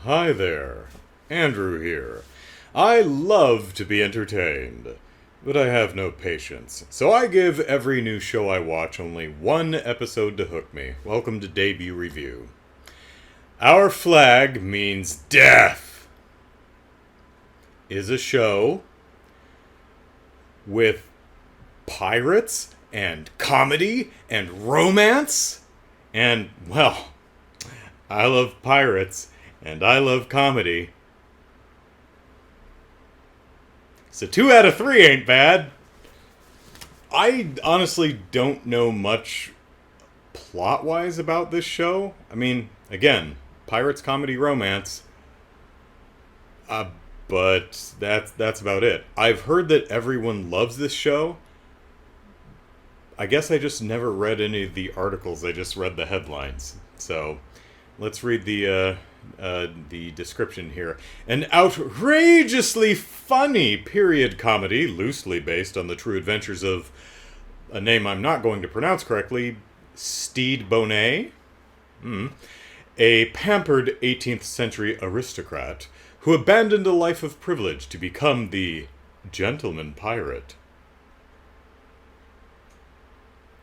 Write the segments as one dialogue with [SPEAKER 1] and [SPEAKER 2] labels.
[SPEAKER 1] Hi there, Andrew here. I love to be entertained, but I have no patience, so I give every new show I watch only one episode to hook me. Welcome to Debut Review. Our Flag Means Death is a show with pirates and comedy and romance, and, well, I love pirates and I love comedy. So 2 out of 3 ain't bad. I honestly don't know much plot-wise about this show. I mean, again, pirates, comedy, romance. But that's about it. I've heard that everyone loves this show. I guess I just never read any of the articles. I just read the headlines. So let's read the description here. An outrageously funny period comedy, loosely based on the true adventures of a name I'm not going to pronounce correctly, Steed Bonnet, a pampered 18th century aristocrat who abandoned a life of privilege to become the gentleman pirate.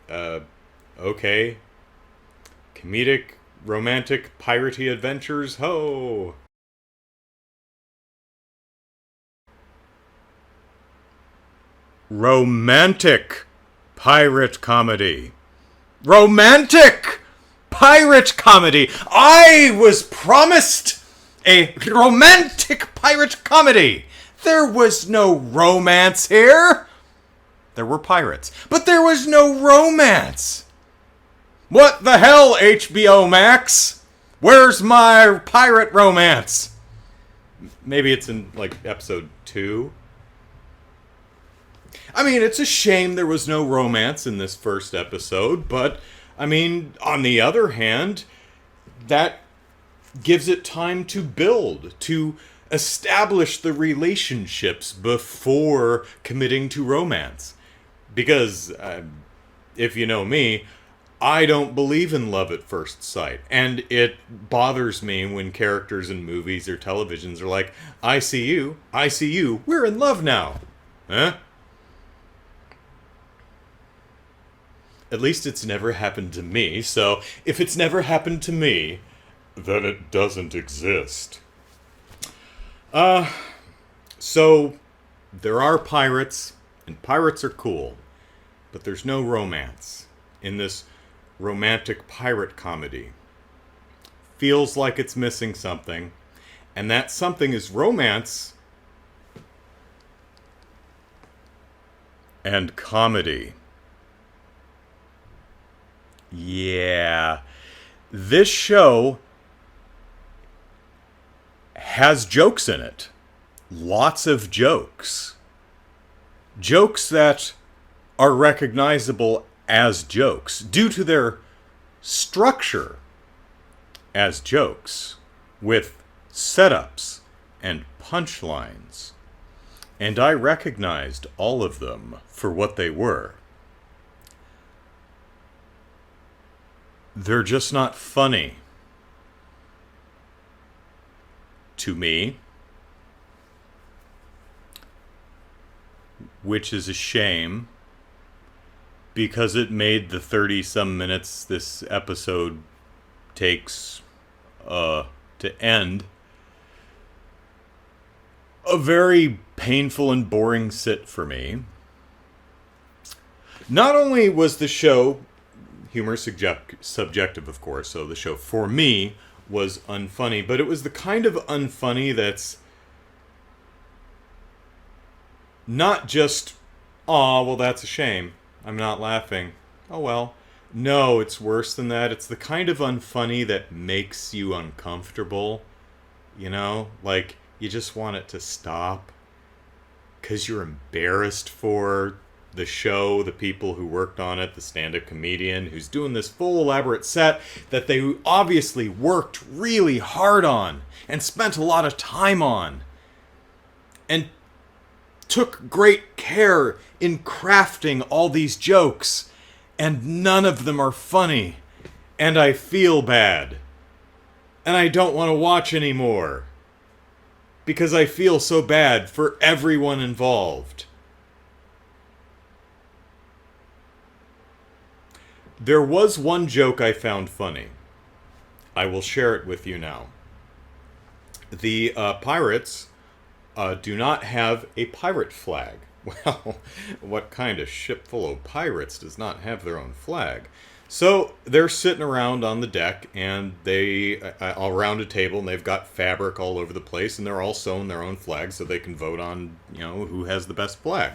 [SPEAKER 1] Okay. Comedic, romantic, piratey adventures, ho! Romantic pirate comedy. Romantic pirate comedy! I was promised a romantic pirate comedy! There was no romance here! There were pirates, but there was no romance! What the hell, HBO Max? Where's my pirate romance? Maybe it's in, like, episode 2? I mean, it's a shame there was no romance in this first episode, but, I mean, on the other hand, that gives it time to build, to establish the relationships before committing to romance. Because, if you know me, I don't believe in love at first sight. And it bothers me when characters in movies or televisions are like, I see you, we're in love now. Huh? At least it's never happened to me, so if it's never happened to me, then it doesn't exist. So, there are pirates, and pirates are cool, but there's no romance in this romantic pirate comedy. Feels like it's missing something, and that something is romance and comedy. Yeah, this show has jokes in it. Lots of jokes. Jokes that are recognizable as jokes due to their structure as jokes, with setups and punchlines. And I recognized all of them for what they were. They're just not funny. To me. Which is a shame, because it made the 30-some minutes this episode takes to end a very painful and boring sit for me. Not only was the show, humor subjective of course, so the show for me was unfunny, but it was the kind of unfunny that's not just, aw, well, that's a shame, I'm not laughing, oh well. No, it's worse than that. It's the kind of unfunny that makes you uncomfortable. You know? Like, you just want it to stop. Because you're embarrassed for the show, the people who worked on it, the stand-up comedian who's doing this full elaborate set that they obviously worked really hard on and spent a lot of time on. And took great care in crafting all these jokes. And none of them are funny. And I feel bad. and I don't want to watch anymore. Because I feel so bad for everyone involved. There was one joke I found funny. I will share it with you now. The pirates do not have a pirate flag. Well, what kind of ship full of pirates does not have their own flag? So they're sitting around on the deck, and they all around a table, and they've got fabric all over the place, and they're all sewing their own flags so they can vote on, who has the best flag.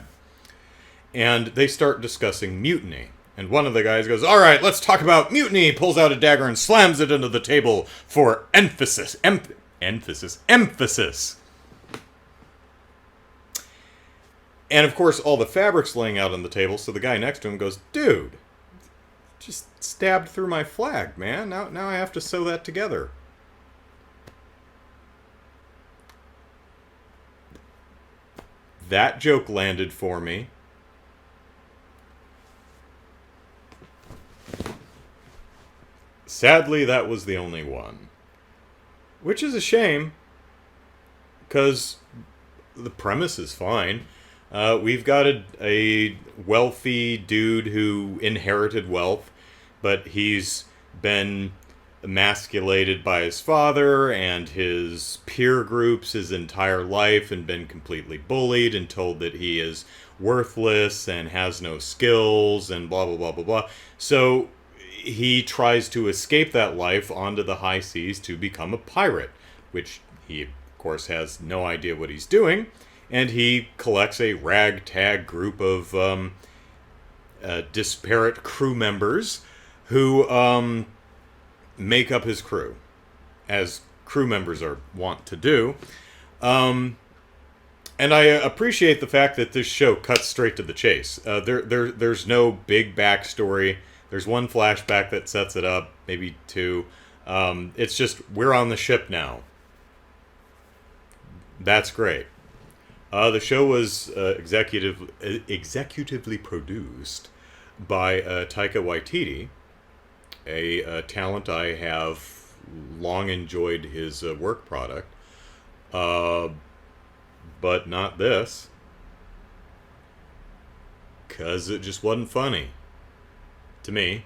[SPEAKER 1] And they start discussing mutiny. And one of the guys goes, "All right, let's talk about mutiny." Pulls out a dagger and slams it into the table for emphasis. Emphasis. And of course, all the fabric's laying out on the table, so the guy next to him goes, "Dude, just stabbed through my flag, man. Now I have to sew that together." That joke landed for me. Sadly, that was the only one. Which is a shame, because the premise is fine. We've got a wealthy dude who inherited wealth, but he's been emasculated by his father and his peer groups his entire life and been completely bullied and told that he is worthless and has no skills and blah, blah, blah, blah, blah. So he tries to escape that life onto the high seas to become a pirate, which he, of course, has no idea what he's doing. And he collects a ragtag group of disparate crew members who make up his crew, as crew members are wont to do. And I appreciate the fact that this show cuts straight to the chase. There's no big backstory. There's one flashback that sets it up, maybe two. It's just, we're on the ship now. That's great. The show was executively produced by Taika Waititi, a talent I have long enjoyed his work product, but not this, because it just wasn't funny to me.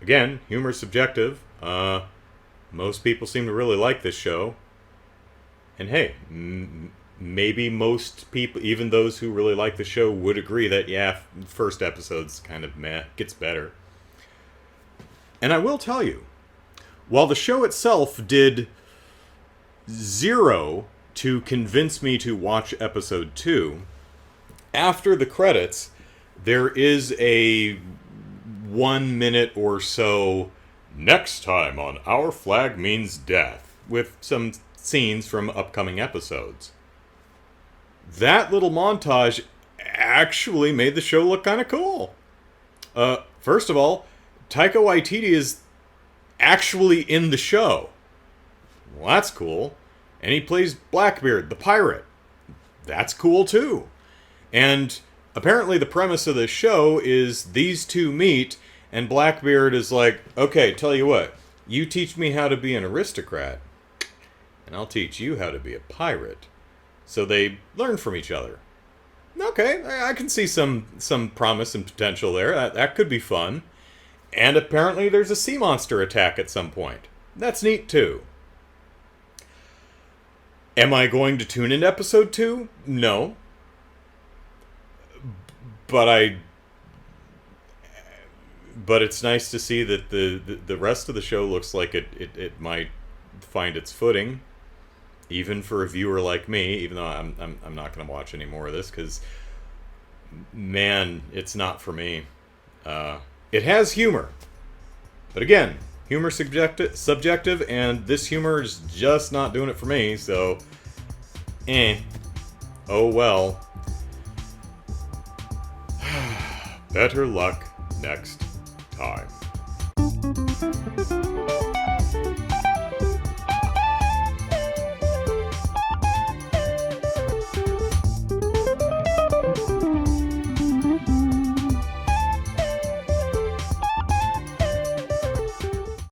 [SPEAKER 1] Again, humor's subjective. Most people seem to really like this show. And hey, maybe most people, even those who really like the show, would agree that, yeah, first episode's kind of meh, gets better. And I will tell you, while the show itself did zero to convince me to watch episode 2, after the credits, there is a 1 minute or so, "Next time on Our Flag Means Death," with some scenes from upcoming episodes. That little montage actually made the show look kind of cool. First of all, Taika Waititi is actually in the show. Well, that's cool. And he plays Blackbeard, the pirate. That's cool too. And apparently the premise of this show is these two meet, and Blackbeard is like, "Okay, tell you what, you teach me how to be an aristocrat, and I'll teach you how to be a pirate." So they learn from each other. Okay, I can see some promise and potential there. That could be fun. And apparently there's a sea monster attack at some point. That's neat too. Am I going to tune in episode 2? No. But it's nice to see that the rest of the show looks like it might find its footing, even for a viewer like me. Even though I'm not going to watch any more of this, because man, it's not for me. It has humor, but again, humor subjective, and this humor is just not doing it for me. So, oh well. Better luck next time.